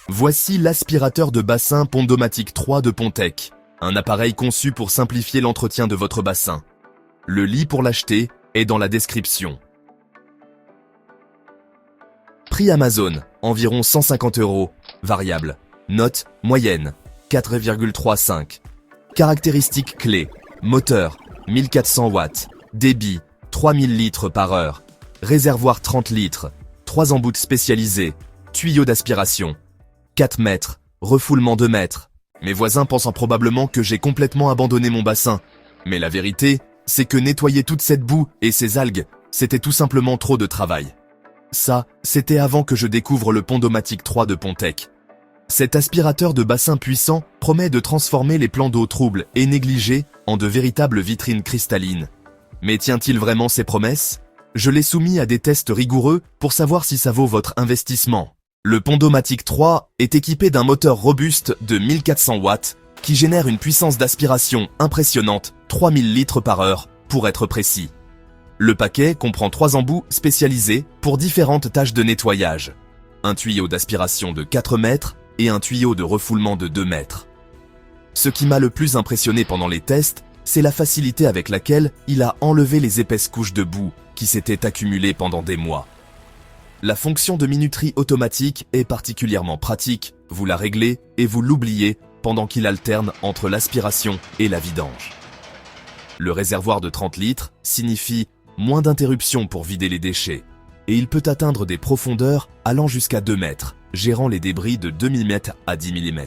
Voici l'aspirateur de bassin Pondomatic 3 de Pontec, un appareil conçu pour simplifier l'entretien de votre bassin. Le lien pour l'acheter est dans la description. Prix Amazon, environ 150 €, variable. Note, moyenne, 4,35. Caractéristiques clés, moteur, 1400 watts, débit, 3000 litres par heure, réservoir 30 litres, 3 embouts spécialisés, tuyaux d'aspiration, 4 mètres, refoulement 2 mètres. Mes voisins pensent probablement que j'ai complètement abandonné mon bassin, mais la vérité, c'est que nettoyer toute cette boue et ces algues, c'était tout simplement trop de travail. Ça, c'était avant que je découvre le Pondomatic 3 de Pontec. Cet aspirateur de bassin puissant promet de transformer les plans d'eau troubles et négligés en de véritables vitrines cristallines. Mais tient-il vraiment ses promesses? Je l'ai soumis à des tests rigoureux pour savoir si ça vaut votre investissement. Le Pondomatic 3 est équipé d'un moteur robuste de 1400 watts qui génère une puissance d'aspiration impressionnante, 3000 litres par heure pour être précis. Le paquet comprend 3 embouts spécialisés pour différentes tâches de nettoyage. Un tuyau d'aspiration de 4 mètres et un tuyau de refoulement de 2 mètres. Ce qui m'a le plus impressionné pendant les tests, c'est la facilité avec laquelle il a enlevé les épaisses couches de boue qui s'étaient accumulées pendant des mois. La fonction de minuterie automatique est particulièrement pratique, vous la réglez et vous l'oubliez pendant qu'il alterne entre l'aspiration et la vidange. Le réservoir de 30 litres signifie moins d'interruptions pour vider les déchets, et il peut atteindre des profondeurs allant jusqu'à 2 mètres, gérant les débris de 2 mm à 10 mm.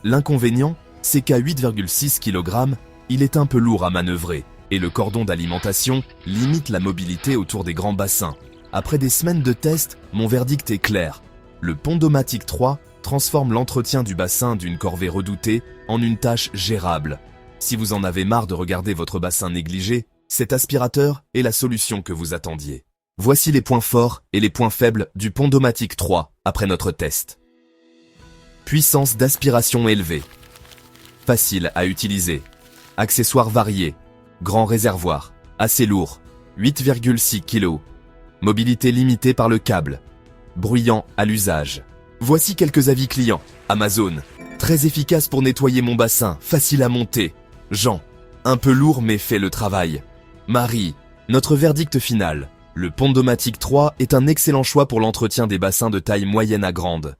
L'inconvénient, c'est qu'à 8,6 kg, il est un peu lourd à manœuvrer, et le cordon d'alimentation limite la mobilité autour des grands bassins. Après des semaines de tests, mon verdict est clair. Le Pondomatic 3 transforme l'entretien du bassin d'une corvée redoutée en une tâche gérable. Si vous en avez marre de regarder votre bassin négligé, cet aspirateur est la solution que vous attendiez. Voici les points forts et les points faibles du Pondomatic 3 après notre test. Puissance d'aspiration élevée. Facile à utiliser. Accessoires variés. Grand réservoir. Assez lourd. 8,6 kg. Mobilité limitée par le câble. Bruyant à l'usage. Voici quelques avis clients. Amazon. Très efficace pour nettoyer mon bassin. Facile à monter. Jean. Un peu lourd mais fait le travail. Marie. Notre verdict final. Le Pondomatic 3 est un excellent choix pour l'entretien des bassins de taille moyenne à grande.